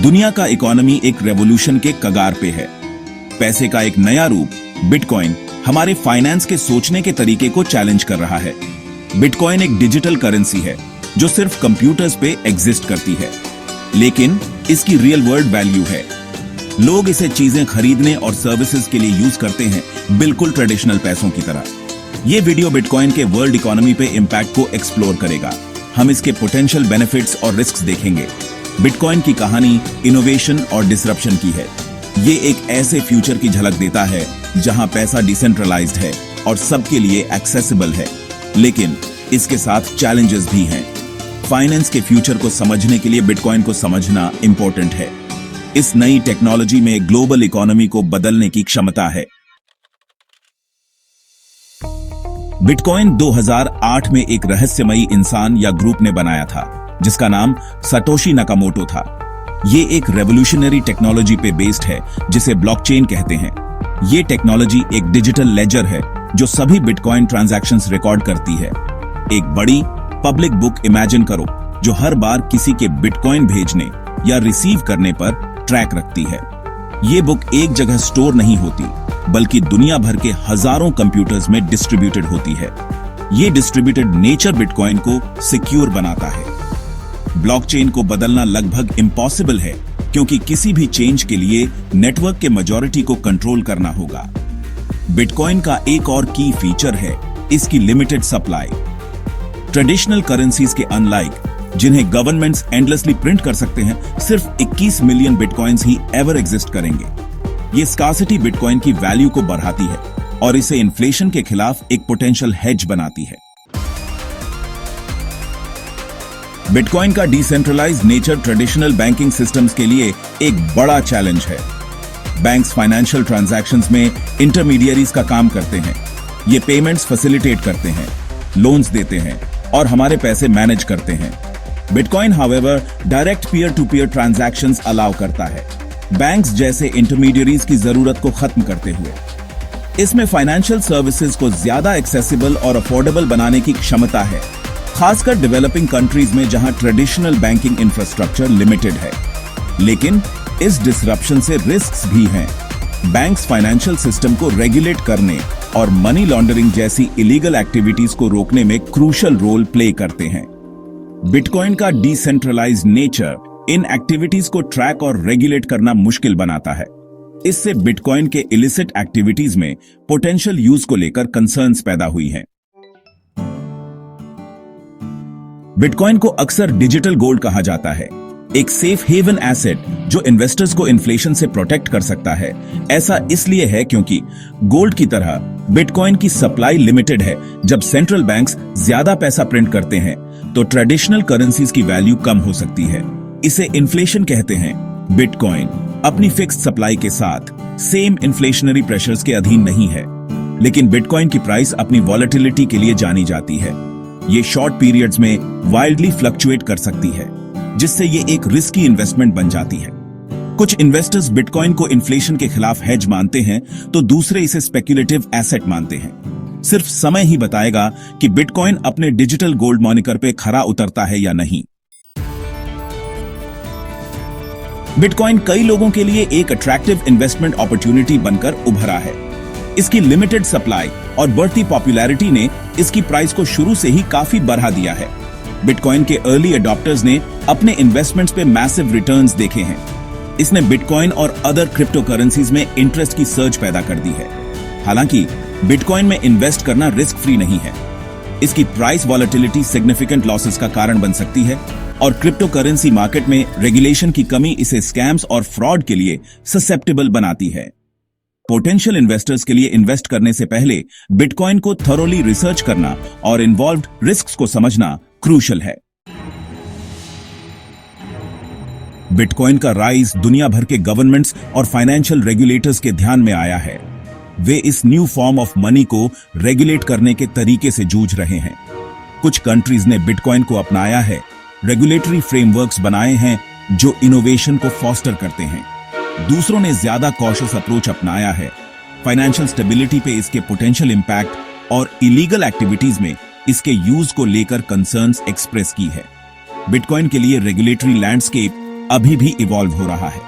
दुनिया का इकोनॉमी एक रेवोल्यूशन के कगार पे है। पैसे का एक नया रूप बिटकॉइन हमारे फाइनेंस के सोचने के तरीके को चैलेंज कर रहा है। बिटकॉइन एक डिजिटल करेंसी है जो सिर्फ कंप्यूटर्स पे एग्जिस्ट करती है, लेकिन इसकी रियल वर्ल्ड वैल्यू है। लोग इसे चीजें खरीदने और सर्विसेज के लिए यूज करते हैं, बिल्कुल ट्रेडिशनल पैसों की तरह। ये वीडियो बिटकॉइन के वर्ल्ड इकोनॉमी पे इम्पैक्ट को एक्सप्लोर करेगा। हम इसके पोटेंशियल बेनिफिट्स और रिस्क्स देखेंगे। बिटकॉइन की कहानी इनोवेशन और डिसरप्शन की है। ये एक ऐसे फ्यूचर की झलक देता है जहां पैसा डिसेंट्रलाइज्ड है और सबके लिए एक्सेसिबल है, लेकिन इसके साथ चैलेंजेस भी हैं। फाइनेंस के फ्यूचर को समझने के लिए बिटकॉइन को समझना इंपॉर्टेंट है। इस नई टेक्नोलॉजी में ग्लोबल इकोनॉमी को बदलने की क्षमता है। बिटकॉइन 2008 में एक रहस्यमयी इंसान या ग्रुप ने बनाया था जिसका नाम सतोशी नाकामोटो था। ये एक रेवोल्यूशनरी टेक्नोलॉजी पे बेस्ड है जिसे ब्लॉकचेन कहते हैं। ये टेक्नोलॉजी एक डिजिटल लेजर है जो सभी बिटकॉइन ट्रांजैक्शंस रिकॉर्ड करती है। एक बड़ी पब्लिक बुक इमेजिन करो जो हर बार किसी के बिटकॉइन भेजने या रिसीव करने पर ट्रैक रखती है। ये बुक एक जगह स्टोर नहीं होती, बल्कि दुनिया भर के हजारों कंप्यूटर्स में डिस्ट्रीब्यूटेड होती है। ये डिस्ट्रीब्यूटेड नेचर बिटकॉइन को सिक्योर बनाता है। ब्लॉकचेन को बदलना लगभग इम्पॉसिबल है क्योंकि किसी भी चेंज के लिए नेटवर्क के मेजॉरिटी को कंट्रोल करना होगा। बिटकॉइन का एक और की फीचर है इसकी लिमिटेड सप्लाई। ट्रेडिशनल करेंसीज के अनलाइक, जिन्हें गवर्नमेंट्स एंडलेसली प्रिंट कर सकते हैं, सिर्फ 21 million bitcoins he ever exist करेंगे। ये स्कार्सिटी बिटकॉइन की वैल्यू को बढ़ाती है और इसे इन्फ्लेशन के खिलाफ एक पोटेंशियल हेज बनाती है। बिटकॉइन का decentralised nature traditional banking systems के लिए एक बड़ा चैलेंज है। बैंक्स फाइनेंशियल ट्रांजैक्शंस में इंटरमीडियरीज का काम करते हैं। ये पेमेंट्स फैसिलिटेट करते हैं, लोन्स देते हैं और हमारे पैसे मैनेज करते हैं। Bitcoin however direct peer to peer transactions allow करता है, बैंक्स जैसे इंटरमीडियरीज की जरूरत को खत्म करते हुए। इसमें फाइनेंशियल सर्विसेज को ज्यादा एक्सेसिबल और अफोर्डेबल बनाने की क्षमता है, खासकर डेवलपिंग कंट्रीज में जहां ट्रेडिशनल बैंकिंग इंफ्रास्ट्रक्चर लिमिटेड है। लेकिन इस डिसरप्शन से रिस्क्स भी हैं। बैंक्स फाइनेंशियल सिस्टम को रेगुलेट करने और मनी लॉन्ड्रिंग जैसी इलीगल एक्टिविटीज को रोकने में क्रूशियल रोल प्ले करते हैं। बिटकॉइन का डिसेंट्रलाइज्ड नेचर इन एक्टिविटीज को ट्रैक और रेगुलेट करना मुश्किल बनाता है। इससे बिटकॉइन के इलिसिट एक्टिविटीज में पोटेंशियल यूज को लेकर कंसर्न्स पैदा हुई हैं। बिटकॉइन को अक्सर डिजिटल गोल्ड कहा जाता है, एक सेफ हेवन एसेट जो इन्वेस्टर्स को इन्फ्लेशन से प्रोटेक्ट कर सकता है। ऐसा इसलिए है क्योंकि गोल्ड की तरह बिटकॉइन की सप्लाई लिमिटेड है। जब सेंट्रल बैंक्स ज्यादा पैसा प्रिंट करते हैं तो ट्रेडिशनल करेंसीज की वैल्यू कम हो सकती है। इसे इन्फ्लेशन कहते हैं। बिटकॉइन अपनी फिक्स्ड सप्लाई के साथ सेम इन्फ्लेशनरी प्रेशर्स के अधीन नहीं है, लेकिन बिटकॉइन की प्राइस अपनी वॉलेटिलिटी के लिए जानी जाती है। ये शॉर्ट पीरियड्स में वाइल्डली फ्लक्चुएट कर सकती है, जिससे ये एक रिस्की इन्वेस्टमेंट बन जाती है। कुछ इन्वेस्टर्स बिटकॉइन को इन्फ्लेशन के खिलाफ हेज मानते हैं, तो दूसरे इसे स्पेक्युलेटिव एसेट मानते हैं। सिर्फ समय ही बताएगा कि बिटकॉइन अपने डिजिटल गोल्ड मॉनिकर पे खरा उतरता है या नहीं। बिटकॉइन कई लोगों के लिए एक अट्रैक्टिव इन्वेस्टमेंट अपॉर्चुनिटी बनकर उभरा है। इसकी लिमिटेड सप्लाई और बढ़ती पॉपुलैरिटी ने इसकी प्राइस को शुरू से ही काफी बढ़ा दिया है। बिटकॉइन के अर्ली अडॉप्टर्स ने अपने इन्वेस्टमेंट्स पे मैसिव रिटर्न्स देखे हैं। इसने बिटकॉइन और अदर क्रिप्टो करेंसीज में इंटरेस्ट की सर्ज पैदा कर दी है। हालांकि बिटकॉइन में इन्वेस्ट करना रिस्क फ्री नहीं है। इसकी प्राइस वॉलेटिलिटी सिग्निफिकेंट लॉसेस का कारण बन सकती है और क्रिप्टो करेंसी मार्केट में रेगुलेशन की कमी इसे स्कैम्स और फ्रॉड के लिए ससेप्टेबल बनाती है। पोटेंशियल इन्वेस्टर्स के लिए इन्वेस्ट करने से पहले बिटकॉइन को थोरोली रिसर्च करना और इन्वॉल्व्ड रिस्क्स को समझना क्रूशियल है। बिटकॉइन का राइज दुनिया भर के गवर्नमेंट्स और फाइनेंशियल रेगुलेटर्स के ध्यान में आया है। वे इस न्यू फॉर्म ऑफ मनी को रेगुलेट करने के तरीके से जूझ रहे हैं। कुछ कंट्रीज ने बिटकॉइन को अपनाया है, रेगुलेटरी फ्रेमवर्क्स बनाए हैं जो इनोवेशन को फॉस्टर करते हैं। दूसरों ने ज्यादा कॉशियस अप्रोच अपनाया है। फाइनेंशियल स्टेबिलिटी पे इसके पोटेंशियल इंपैक्ट और इलीगल एक्टिविटीज में इसके यूज को लेकर कंसर्न्स एक्सप्रेस की है। बिटकॉइन के लिए रेगुलेटरी लैंडस्केप अभी भी इवॉल्व हो रहा है।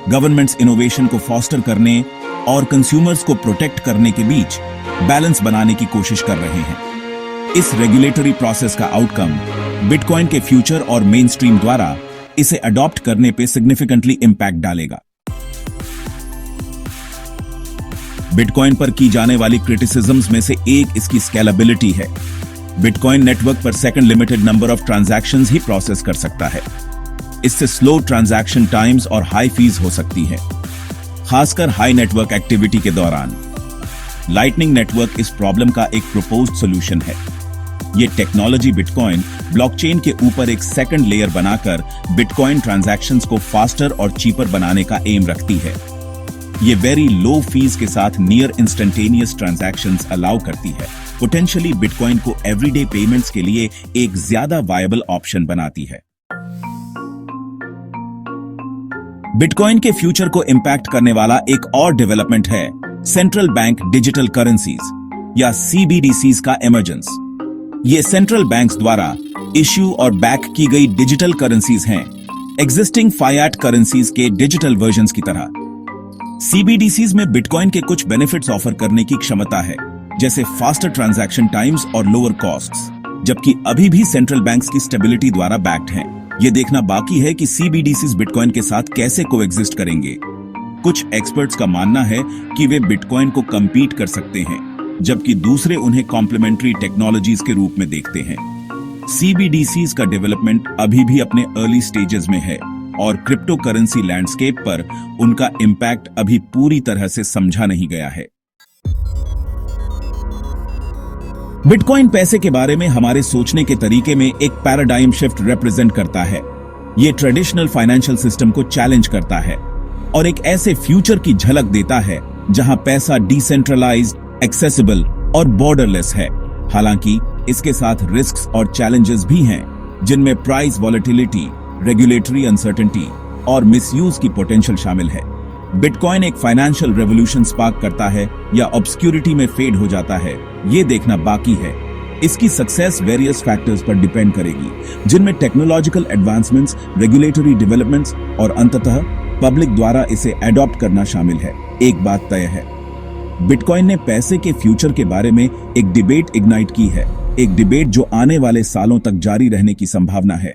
गवर्नमेंट्स इनोवेशन को फॉस्टर करने और कंज्यूमर्स को प्रोटेक्ट करने के बीच बैलेंस बनाने की कोशिश कर रहे हैं। इस रेगुलेटरी प्रोसेस का आउटकम बिटकॉइन के फ्यूचर और मेन स्ट्रीम द्वारा इसे अडॉप्ट करने पे सिग्निफिकेंटली इंपैक्ट डालेगा। बिटकॉइन पर की जाने वाली क्रिटिसिज्म्स में से एक इसकी स्केलेबिलिटी है। बिटकॉइन नेटवर्क पर second limited number of transactions he process कर सकता है। इससे स्लो ट्रांजैक्शन टाइम्स और हाई फीस हो सकती है, खासकर हाई नेटवर्क एक्टिविटी के दौरान। लाइटनिंग नेटवर्क इस प्रॉब्लम का एक प्रपोज्ड सॉल्यूशन है। ये टेक्नोलॉजी बिटकॉइन ब्लॉकचेन के ऊपर एक सेकंड लेयर बनाकर बिटकॉइन ट्रांजैक्शंस को फास्टर और चीपर बनाने का एम रखती है। ये वेरी लो फीस के साथ नियर इंस्टेंटेनियस ट्रांजैक्शंस अलाउ करती है, पोटेंशियली बिटकॉइन को एवरीडे पेमेंट्स के लिए एक ज्यादा वायबल ऑप्शन बनाती है। बिटकॉइन के फ्यूचर को इंपैक्ट करने वाला एक और डेवलपमेंट है सेंट्रल बैंक डिजिटल करेंसीज या CBDCs का इमर्जेंस। ये सेंट्रल बैंक्स द्वारा इश्यू और बैक की गई डिजिटल करेंसीज हैं, एग्जिस्टिंग फाइएट करेंसीज के डिजिटल वर्जन्स की तरह। CBDCs में बिटकॉइन के कुछ बेनिफिट्स ऑफर करने की क्षमता है, जैसे फास्टर ट्रांजैक्शन टाइम्स और लोअर कॉस्ट्स, जबकि अभी भी सेंट्रल बैंक्स की स्टेबिलिटी द्वारा बैक्ड हैं। ये देखना बाकी है कि CBDCs बिटकॉइन के साथ कैसे कोएग्जिस्ट करेंगे। कुछ एक्सपर्ट्स का मानना है कि वे बिटकॉइन को कम्पीट कर सकते हैं, जबकि दूसरे उन्हें कॉम्प्लीमेंट्री टेक्नोलॉजीज के रूप में देखते हैं। CBDCs का डेवलपमेंट अभी भी अपने अर्ली स्टेजेस में है और क्रिप्टो करेंसी लैंडस्केप पर उनका इंपैक्ट अभी पूरी तरह से समझा नहीं गया है। बिटकॉइन पैसे के बारे में हमारे सोचने के तरीके में एक पैराडाइम शिफ्ट रिप्रेजेंट करता है। ये ट्रेडिशनल फाइनेंशियल सिस्टम को चैलेंज करता है और एक ऐसे फ्यूचर की झलक देता है जहां पैसा डिसेंट्रलाइज्ड, एक्सेसिबल और बॉर्डरलेस है। हालांकि इसके साथ रिस्क्स और चैलेंजेस भी हैं, जिनमें प्राइस वॉलेटिलिटी, रेगुलेटरी अनसर्टेनिटी और मिसयूज की पोटेंशियल शामिल है। बिटकॉइन एक फाइनेंशियल रेवोल्यूशन स्पार्क करता है या ऑब्सक्यूरिटी में फेड हो जाता है, ये देखना बाकी है। इसकी सक्सेस वेरियस फैक्टर्स पर डिपेंड करेगी, जिनमें टेक्नोलॉजिकल एडवांसमेंट्स, रेगुलेटरी डेवलपमेंट्स और अंततः पब्लिक द्वारा इसे एडॉप्ट करना शामिल है। एक बात तय है, बिटकॉइन ने पैसे के फ्यूचर के बारे में एक डिबेट इग्नाइट की है, एक डिबेट जो आने वाले सालों तक जारी रहने की संभावना है।